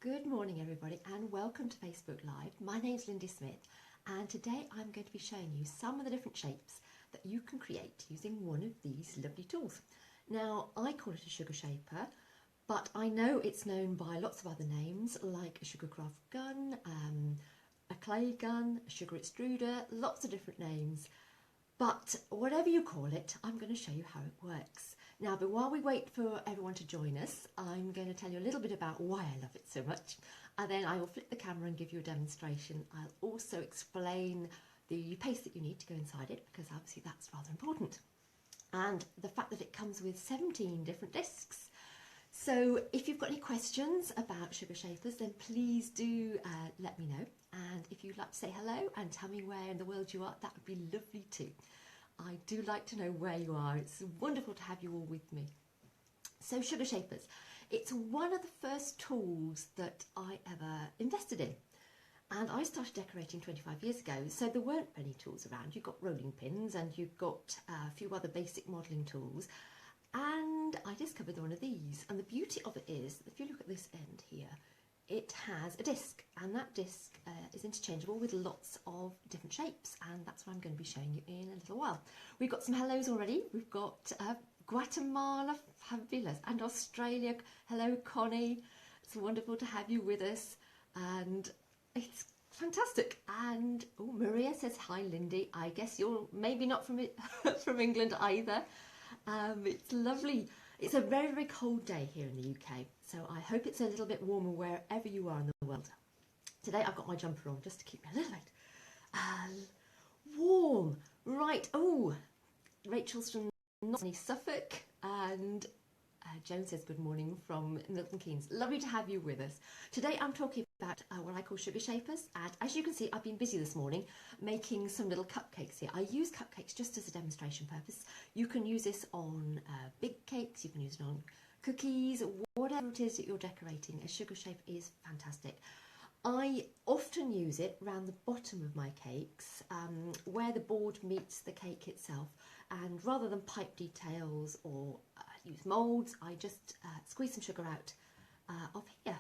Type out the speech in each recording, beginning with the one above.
Good morning everybody and welcome to Facebook Live. My name's Lindy Smith and today I'm going to be showing you some of the different shapes that you can create using one of these lovely tools. Now I call it a sugar shaper, but I know it's known by lots of other names like a sugarcraft gun, a clay gun, a sugar extruder, lots of different names. But whatever you call it, I'm going to show you how it works. Now, but while we wait for everyone to join us, I'm going to tell you a little bit about why I love it so much. And then I will flip the camera and give you a demonstration. I'll also explain the paste that you need to go inside it, because obviously that's rather important. And the fact that it comes with 17 different discs. So if you've got any questions about sugar shapers, then please do let me know. And if you'd like to say hello and tell me where in the world you are, that would be lovely too. I do like to know where you are. It's wonderful to have you all with me. So sugar shapers, it's one of the first tools that I ever invested in. And I started decorating 25 years ago, so there weren't many tools around. You've got rolling pins and you've got a few other basic modelling tools. And I discovered one of these. And the beauty of it is, if you look at this end here, it has a disc, and that disc is interchangeable with lots of different shapes, and that's what I'm going to be showing you in a little while. We've got some hellos already. We've got Guatemala, fabulous, and Australia. Hello Connie, it's wonderful to have you with us, and it's fantastic. And oh, Maria says hi Lindy, I guess you're maybe not from from England either. It's lovely. It's a very, very cold day here in the UK, so I hope it's a little bit warmer wherever you are in the world. Today I've got my jumper on just to keep me a little bit warm. Right, oh, Rachel's from sunny Suffolk, and Joan says good morning from Milton Keynes. Lovely to have you with us. Today I'm talking about what I call sugar shapers, and as you can see I've been busy this morning making some little cupcakes here. I use cupcakes just as a demonstration purpose. You can use this on big cakes, you can use it on cookies, whatever it is that you're decorating. A sugar shape is fantastic. I often use it around the bottom of my cakes, where the board meets the cake itself, and rather than pipe details or use moulds, I just squeeze some sugar out of here.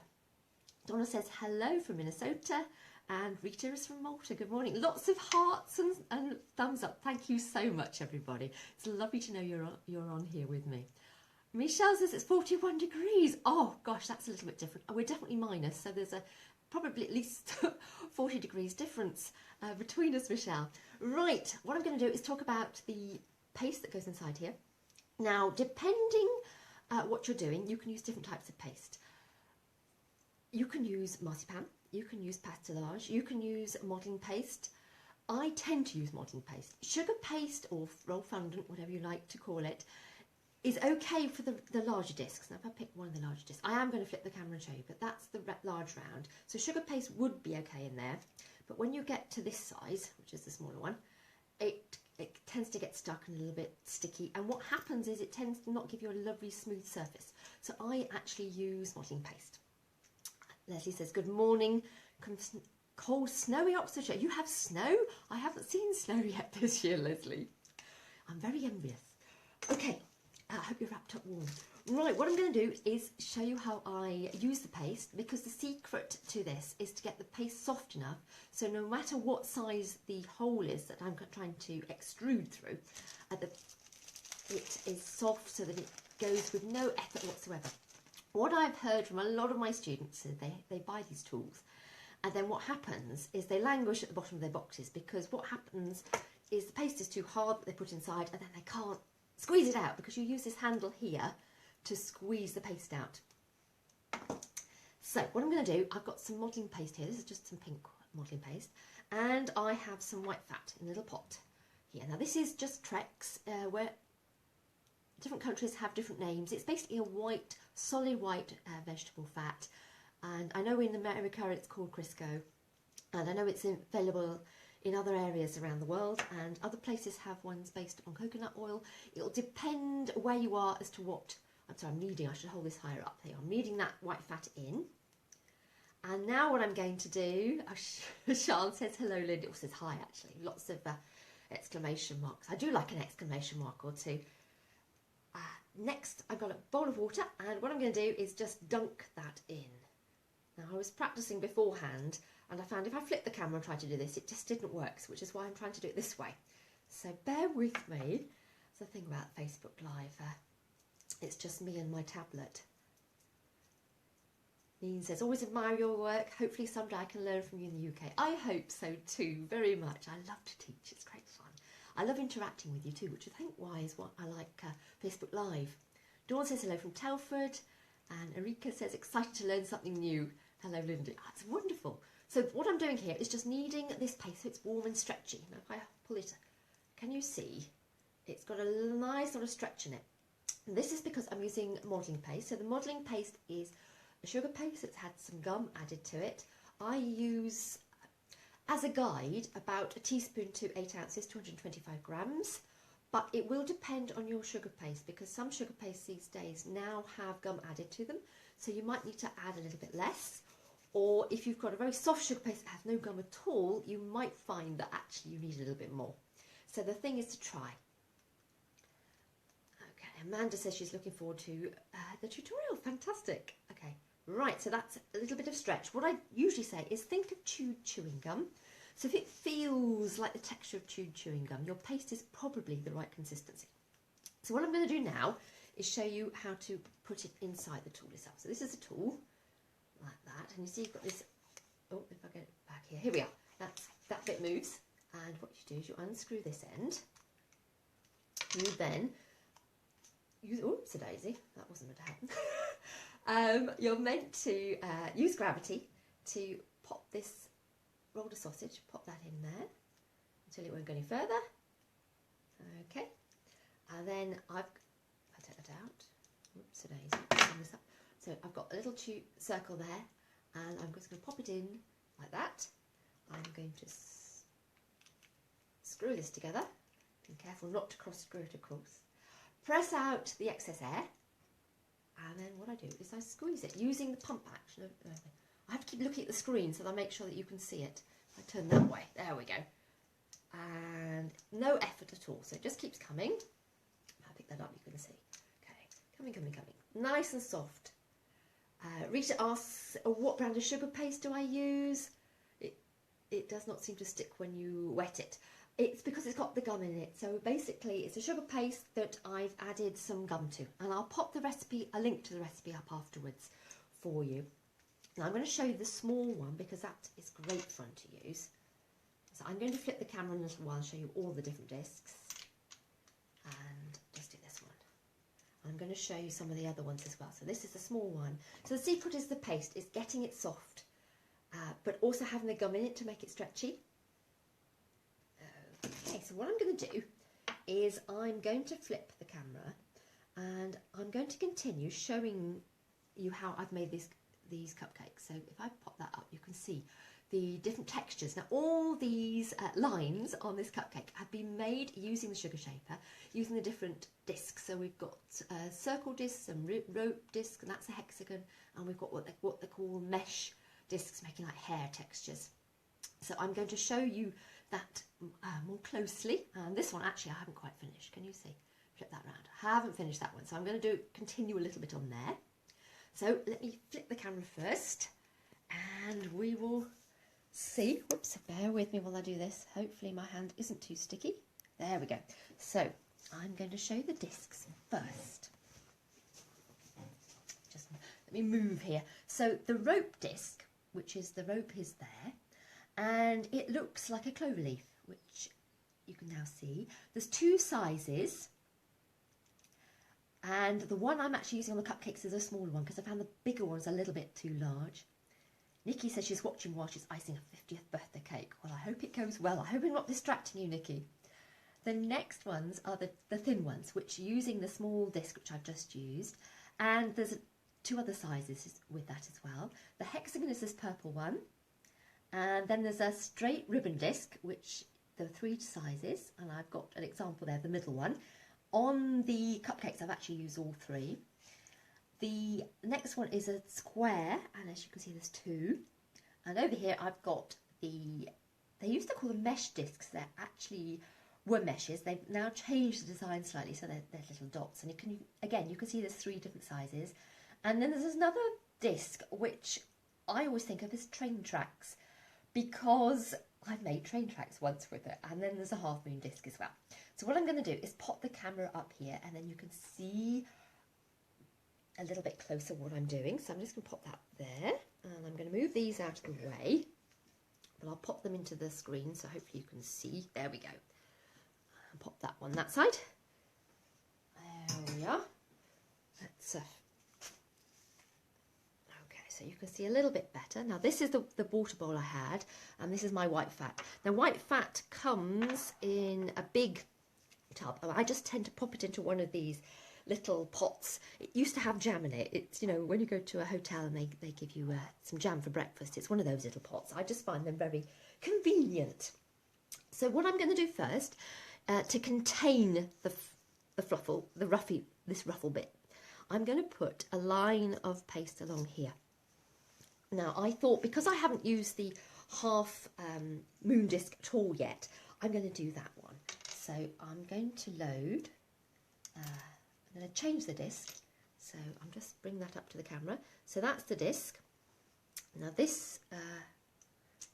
Donna says hello from Minnesota, and Rita is from Malta. Good morning. Lots of hearts and thumbs up. Thank you so much, everybody. It's lovely to know you're on here with me. Michelle says it's 41 degrees. Oh gosh, that's a little bit different. We're definitely minus, so there's probably at least 40 degrees difference between us, Michelle. Right, what I'm going to do is talk about the paste that goes inside here. Now, depending what you're doing, you can use different types of paste. You can use marzipan, you can use pastelage, you can use modelling paste. I tend to use modelling paste. Sugar paste or roll fondant, whatever you like to call it, is okay for the larger discs. Now if I pick one of the larger discs, I am going to flip the camera and show you, but that's the large round. So sugar paste would be okay in there, but when you get to this size, which is the smaller one, it tends to get stuck and a little bit sticky, and what happens is it tends to not give you a lovely smooth surface. So I actually use modelling paste. Leslie says good morning. Cold snowy Oxfordshire. You have snow? I haven't seen snow yet this year, Leslie. I'm very envious. Okay, I hope you're wrapped up warm. Right, what I'm going to do is show you how I use the paste, because the secret to this is to get the paste soft enough so no matter what size the hole is that I'm trying to extrude through, it is soft so that it goes with no effort whatsoever. What I've heard from a lot of my students is they buy these tools, and then what happens is they languish at the bottom of their boxes, because what happens is the paste is too hard that they put inside, and then they can't squeeze it out because you use this handle here to squeeze the paste out. So what I'm going to do, I've got some modelling paste here. This is just some pink modelling paste, and I have some white fat in a little pot here. Now this is just Trex, where different countries have different names. It's basically a white, solid white vegetable fat, and I know in America it's called Crisco, and I know it's available in other areas around the world, and other places have ones based on coconut oil. It'll depend where you are as to what, I'm sorry, I'm kneading, I should hold this higher up here. I'm kneading that white fat in. And now what I'm going to do, Sean says hello, Lindy, or says hi actually, lots of exclamation marks. I do like an exclamation mark or two. Next, I've got a bowl of water, and what I'm going to do is just dunk that in. Now I was practicing beforehand and I found if I flipped the camera and tried to do this, it just didn't work, which is why I'm trying to do it this way. So bear with me. It's the thing about Facebook Live, it's just me and my tablet. Dean says, always admire your work. Hopefully someday I can learn from you in the UK. I hope so too, very much. I love to teach, it's great fun. I love interacting with you too, which I think why is what I like Facebook Live. Dawn says hello from Telford, and Erika says excited to learn something new. Hello Lindy, that's wonderful. So what I'm doing here is just kneading this paste so it's warm and stretchy. Now if I pull it, can you see? It's got a nice sort of stretch in it. And this is because I'm using modelling paste. So the modelling paste is a sugar paste that's had some gum added to it. I use, as a guide, about a teaspoon to 8 ounces, 225 grams. But it will depend on your sugar paste because some sugar pastes these days now have gum added to them. So you might need to add a little bit less. Or if you've got a very soft sugar paste that has no gum at all, you might find that actually you need a little bit more. So the thing is to try. Okay, Amanda says she's looking forward to the tutorial. Fantastic. Okay. Right, so that's a little bit of stretch. What I usually say is think of chewed chewing gum. So if it feels like the texture of chewed chewing gum, your paste is probably the right consistency. So what I'm going to do now is show you how to put it inside the tool itself. So this is a tool, like that. And you see you've got this, oh, if I get it back here, here we are. That bit moves. And what you do is you unscrew this end. You then use, oops, a daisy, that wasn't meant to happen. You're meant to use gravity to pop this rolled sausage, pop that in there until it won't go any further. Okay, and then if I take that out, oops, a daisy, bring this up. So I've got a little circle there, and I'm just going to pop it in like that. I'm going to screw this together. Be careful not to cross screw it across. Press out the excess air. And then what I do is I squeeze it using the pump action. I have to keep looking at the screen so that I make sure that you can see it. I turn that way. There we go. And no effort at all. So it just keeps coming. If I pick that up, you can see. Okay, coming, coming, coming. Nice and soft. Rita asks, what brand of sugar paste do I use? It does not seem to stick when you wet it. It's because it's got the gum in it. So basically it's a sugar paste that I've added some gum to. And I'll pop the recipe, a link to the recipe up afterwards for you. Now I'm going to show you the small one because that is great fun to use. So I'm going to flip the camera in a little while and show you all the different discs. And just do this one. I'm going to show you some of the other ones as well. So this is the small one. So the secret is the paste, is getting it soft, but also having the gum in it to make it stretchy. Okay, so what I'm going to do is I'm going to flip the camera and I'm going to continue showing you how I've made these cupcakes. So if I pop that up, you can see the different textures. Now all these lines on this cupcake have been made using the sugar shaper, using the different discs. So we've got circle discs and rope discs, and that's a hexagon, and we've got what they call mesh discs, making like hair textures. So I'm going to show you that more closely, and this one actually I haven't quite finished. Can you see? Flip that round. I haven't finished that one, so I'm going to continue a little bit on there. So let me flip the camera first, and we will see. Whoops, bear with me while I do this. Hopefully my hand isn't too sticky. There we go. So I'm going to show you the discs first. Just let me move here. So the rope disc, which is the rope, is there. And it looks like a clover leaf, which you can now see. There's two sizes, and the one I'm actually using on the cupcakes is a smaller one because I found the bigger one's a little bit too large. Nikki says she's watching while she's icing a 50th birthday cake. Well, I hope it goes well. I hope I'm not distracting you, Nikki. The next ones are the thin ones, which using the small disc, which I've just used, and there's two other sizes with that as well. The hexagon is this purple one. And then there's a straight ribbon disc, which there are 3 sizes, and I've got an example there, the middle one. On the cupcakes, I've actually used all 3. The next one is a square, and as you can see, there's 2. And over here, I've got they used to call them mesh discs. They actually were meshes. They've now changed the design slightly, so they're little dots. And you can see there's 3 different sizes. And then there's another disc, which I always think of as train tracks because I've made train tracks once with it, and then there's a half moon disc as well. So what I'm going to do is pop the camera up here, and then you can see a little bit closer what I'm doing. So I'm just going to pop that there, and I'm going to move these out of the way, but I'll pop them into the screen so hopefully you can see. There we go. And pop that one that side. There we are. That's so you can see a little bit better. Now this is the water bowl I had, and this is my white fat. Now white fat comes in a big tub, and I just tend to pop it into one of these little pots. It used to have jam in it. It's, you know, when you go to a hotel and they give you some jam for breakfast, it's one of those little pots. I just find them very convenient. So what I'm going to do first, to contain this ruffle bit, I'm going to put a line of paste along here. Now I thought, because I haven't used the half moon disc at all yet, I'm going to do that one. So I'm going to load, I'm going to change the disc. So I'm just bring that up to the camera. So that's the disc. Now this,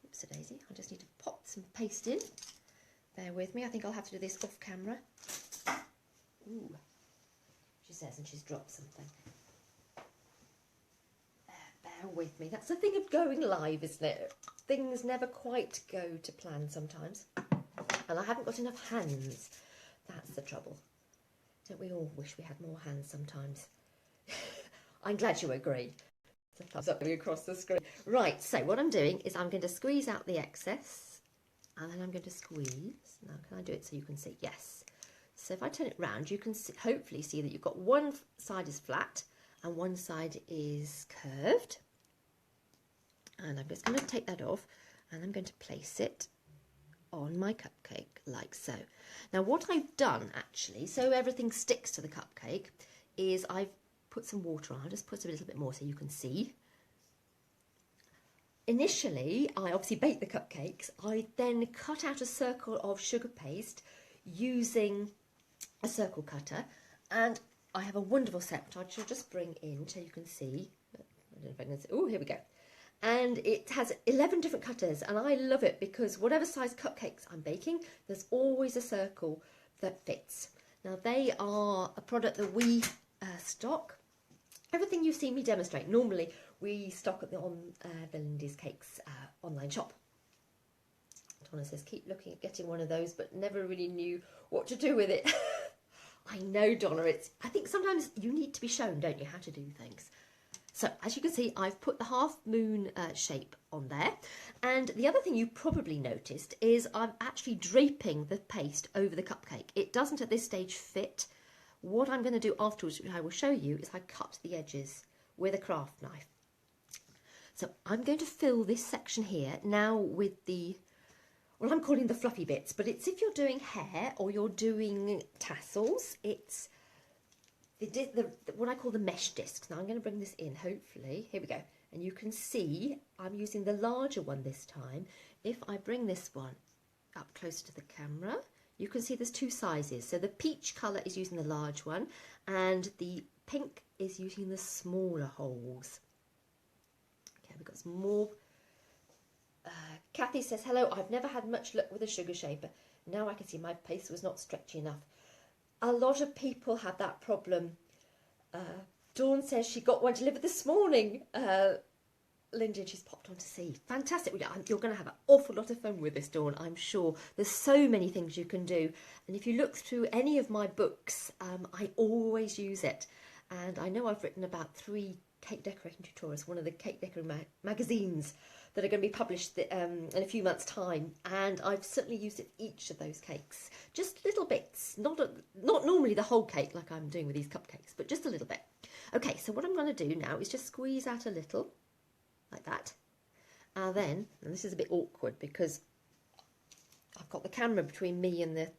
oops a daisy, I just need to pop some paste in. Bear with me, I think I'll have to do this off camera. Ooh, she says, and she's dropped something. Bear with me. That's the thing of going live, isn't it? Things never quite go to plan sometimes. And I haven't got enough hands. That's the trouble. Don't we all wish we had more hands sometimes? I'm glad you agree. So thumbs up across the screen. Right, so what I'm doing is I'm going to squeeze out the excess, and then I'm going to squeeze. Now, can I do it so you can see? Yes. So if I turn it round, you can see, hopefully see that you've got one side is flat and one side is curved. And I'm just going to take that off, and I'm going to place it on my cupcake like so. Now what I've done actually, so everything sticks to the cupcake, is I've put some water on. I'll just put a little bit more so you can see. Initially, I obviously baked the cupcakes. I then cut out a circle of sugar paste using a circle cutter, and I have a wonderful set which I shall just bring in so you can see. I don't know if I can see. Oh, here we go. And it has 11 different cutters, and I love it because whatever size cupcakes I'm baking, there's always a circle that fits. Now they are a product that we stock. Everything you've seen me demonstrate, normally we stock at the Lindy's Cakes online shop. Donna says, keep looking at getting one of those, but never really knew what to do with it. I know, Donna, I think sometimes you need to be shown, don't you, how to do things. So as you can see, I've put the half moon shape on there. And the other thing you probably noticed is I'm actually draping the paste over the cupcake. It doesn't at this stage fit. What I'm going to do afterwards, which I will show you, is I cut the edges with a craft knife. So I'm going to fill this section here now with the, well, I'm calling the fluffy bits, but it's if you're doing hair or you're doing tassels, it's what I call the mesh discs. Now I'm going to bring this in, hopefully. Here we go. And you can see I'm using the larger one this time. If I bring this one up closer to the camera, you can see there's two sizes. So the peach colour is using the large one, and the pink is using the smaller holes. Okay, we've got some more. Kathy says, hello, I've never had much luck with a sugar shaper. Now I can see my paste was not stretchy enough. A lot of people have that problem. Dawn says she got one delivered this morning. Lindy, she's popped on to see. Fantastic. You're going to have an awful lot of fun with this, Dawn, I'm sure. There's so many things you can do. And if you look through any of my books, I always use it. And I know I've written about 3 cake decorating tutorials, one of the cake decorating magazines that are going to be published in a few months' time, and I've certainly used it each of those cakes. Just little bits, not normally the whole cake like I'm doing with these cupcakes, but just a little bit. Okay, so what I'm going to do now is just squeeze out a little, like that, and then, and this is a bit awkward because I've got the camera between me and the,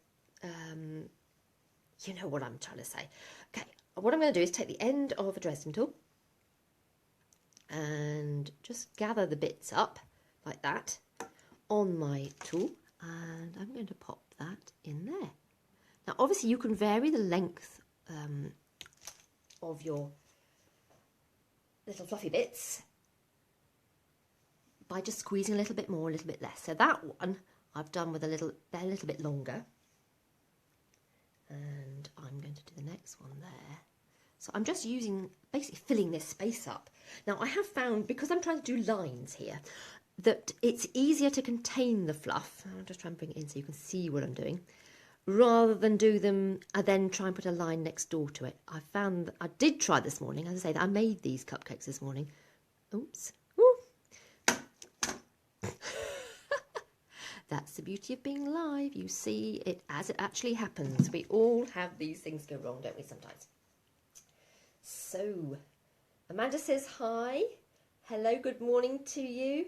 you know what I'm trying to say. Okay, what I'm going to do is take the end of a Dresden tool and just gather the bits up like that on my tool, and I'm going to pop that in there. Now obviously you can vary the length of your little fluffy bits, by just squeezing a little bit more, a little bit less. So that one I've done with a little bit longer. And I'm going to do the next one there. So I'm just basically filling this space up. Now I have found, because I'm trying to do lines here, that it's easier to contain the fluff. I'll just try and bring it in so you can see what I'm doing, rather than do them and then try and put a line next door to it. I found that I did try this morning, as I say, that I made these cupcakes this morning. Oops. Woo. That's the beauty of being live. You see it as it actually happens. We all have these things go wrong, don't we, sometimes? So, Amanda says hi. Hello, good morning to you.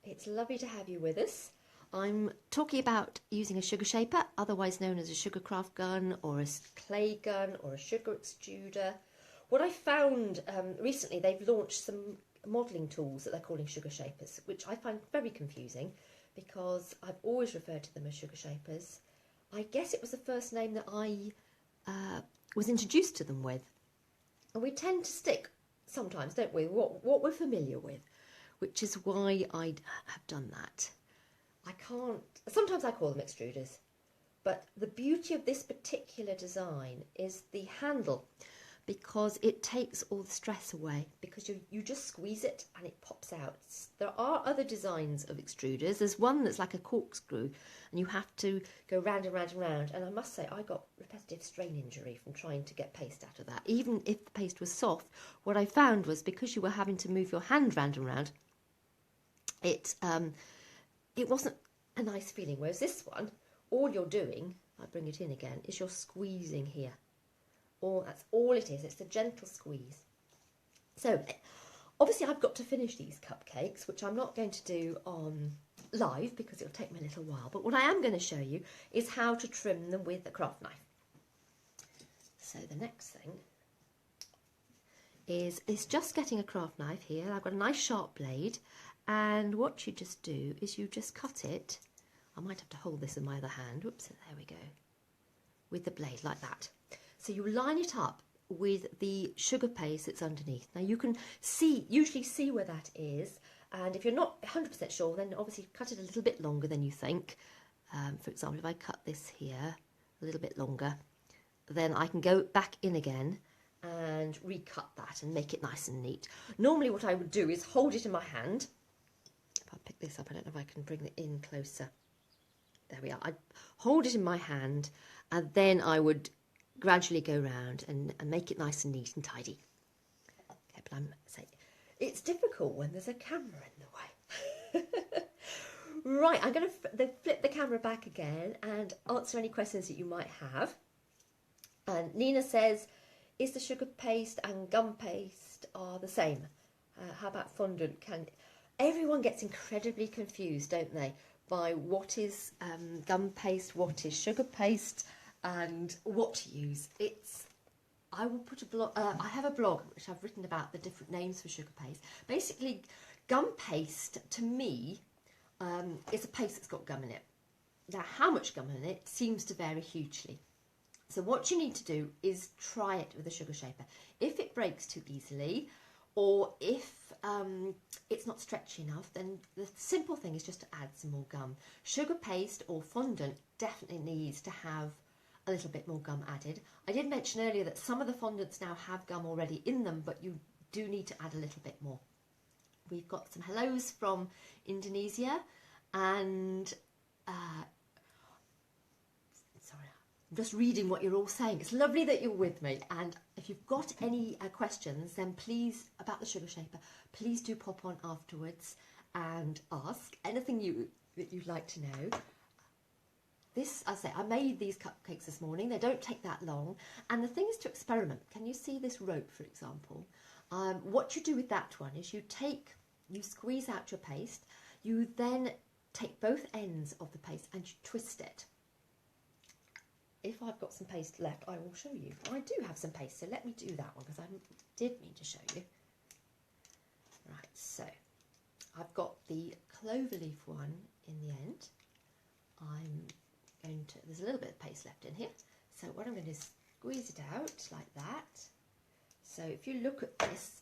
It's lovely to have you with us. I'm talking about using a sugar shaper, otherwise known as a sugarcraft gun or a clay gun or a sugar extruder. What I found recently, they've launched some modelling tools that they're calling sugar shapers, which I find very confusing because I've always referred to them as sugar shapers. I guess it was the first name that I was introduced to them with. And we tend to stick sometimes, don't we, what we're familiar with, which is why I have done that. Sometimes I call them extruders, but the beauty of this particular design is the handle, because it takes all the stress away, because you just squeeze it and it pops out. There are other designs of extruders. There's one that's like a corkscrew and you have to go round and round and round, and I must say I got repetitive strain injury from trying to get paste out of that. Even if the paste was soft, what I found was because you were having to move your hand round and round, it wasn't a nice feeling, whereas this one, all you're doing, I bring it in again, is you're squeezing here. That's all it is. It's a gentle squeeze. So obviously I've got to finish these cupcakes, which I'm not going to do on live because it'll take me a little while. But what I am going to show you is how to trim them with a craft knife. So the next thing is just getting a craft knife here. I've got a nice sharp blade, and what you just do is you just cut it. I might have to hold this in my other hand. Whoops, there we go. With the blade like that. So you line it up with the sugar paste that's underneath. Now you can usually see where that is, and if you're not 100% sure, then obviously cut it a little bit longer than you think. For example, if I cut this here a little bit longer, then I can go back in again and recut that and make it nice and neat. Normally what I would do is hold it in my hand. If I pick this up, I don't know if I can bring it in closer. There we are. I'd hold it in my hand, and then I would gradually go round and make it nice and neat and tidy. Okay, but I'm saying it's difficult when there's a camera in the way. Right, I'm going to flip the camera back again and answer any questions that you might have. And Nina says, is the sugar paste and gum paste are the same? How about fondant? Everyone gets incredibly confused, don't they, by what is gum paste, what is sugar paste, and what to use. I will put a blog. I have a blog which I've written about the different names for sugar paste. Basically, gum paste to me is a paste that's got gum in it. Now, how much gum in it seems to vary hugely. So what you need to do is try it with a sugar shaper. If it breaks too easily, or if it's not stretchy enough, then the simple thing is just to add some more gum. Sugar paste or fondant definitely needs to have a little bit more gum added. I did mention earlier that some of the fondants now have gum already in them, but you do need to add a little bit more. We've got some hellos from Indonesia, and sorry, I'm just reading what you're all saying. It's lovely that you're with me, and if you've got any questions, then please, about the sugar shaper, please do pop on afterwards and ask anything that you'd like to know. This, I say, I made these cupcakes this morning. They don't take that long. And the thing is to experiment. Can you see this rope, for example? What you do with that one is you squeeze out your paste. You then take both ends of the paste and you twist it. If I've got some paste left, I will show you. I do have some paste, so let me do that one because I did mean to show you. Right, so I've got the cloverleaf one in the end. There's a little bit of paste left in here, so what I'm going to do is squeeze it out like that. So if you look at this,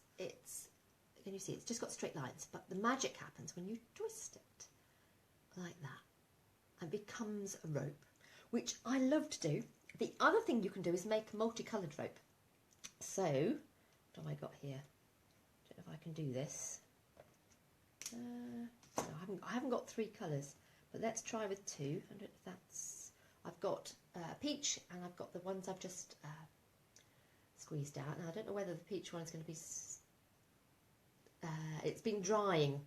Can you see? It's just got straight lines, but the magic happens when you twist it like that and becomes a rope, which I love to do. The other thing you can do is make multicolored rope. So, what have I got here? I don't know if I can do this. No, I haven't got 3 colours, but let's try with 2. I don't know if that's... I've got peach, and I've got the ones I've just squeezed out. Now, I don't know whether the peach one is going to be... it's been drying,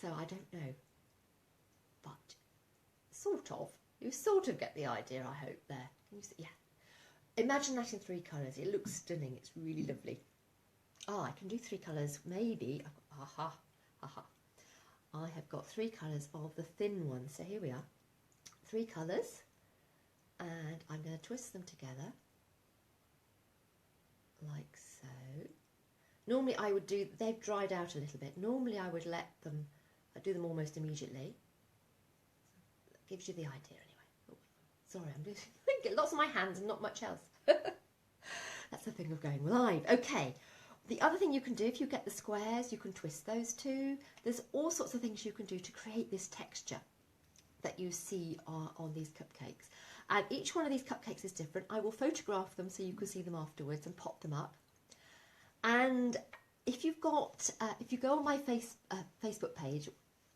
so I don't know. But sort of. You sort of get the idea, I hope, there. Can you see? Yeah. Imagine that in 3 colours. It looks stunning. It's really lovely. Oh, I can do 3 colours. Maybe. Aha. Aha. I have got 3 colours of the thin one. So here we are. 3 colours. And I'm going to twist them together. Like so. Normally I would do... They've dried out a little bit. Normally I would let them... I'd do them almost immediately. That gives you the idea anyway. Oh, sorry, I'm doing... get lots of my hands and not much else. That's the thing of going live. Okay. The other thing you can do, if you get the squares, you can twist those too. There's all sorts of things you can do to create this texture that you see on these cupcakes. And each one of these cupcakes is different. I will photograph them so you can see them afterwards and pop them up. And if you've got, if you go on my Facebook page,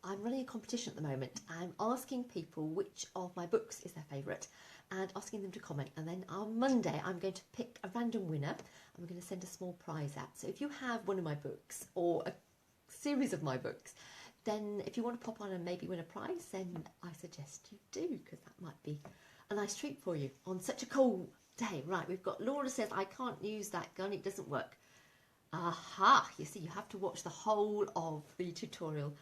I'm running a competition at the moment. I'm asking people which of my books is their favourite and asking them to comment. And then on Monday, I'm going to pick a random winner and we're going to send a small prize out. So if you have one of my books or a series of my books, then if you want to pop on and maybe win a prize, then I suggest you do, because that might be a nice treat for you on such a cold day. Right, we've got Laura says, I can't use that gun, it doesn't work. Aha, you see, you have to watch the whole of the tutorial,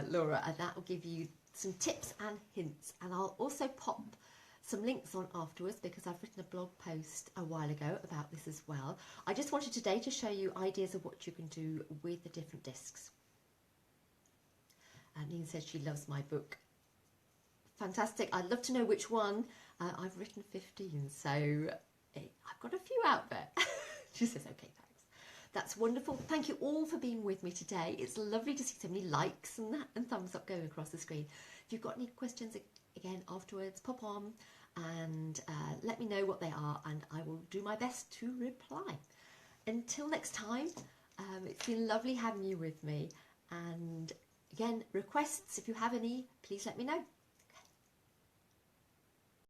Laura, and that will give you some tips and hints. And I'll also pop some links on afterwards because I've written a blog post a while ago about this as well. I just wanted today to show you ideas of what you can do with the different discs. And Nina says she loves my book. Fantastic. I'd love to know which one. I've written 15, so I've got a few out there. She says, okay, thanks. That's wonderful. Thank you all for being with me today. It's lovely to see so many likes and thumbs up going across the screen. If you've got any questions, again, afterwards, pop on and let me know what they are, and I will do my best to reply. Until next time, it's been lovely having you with me. And again, requests, if you have any, please let me know.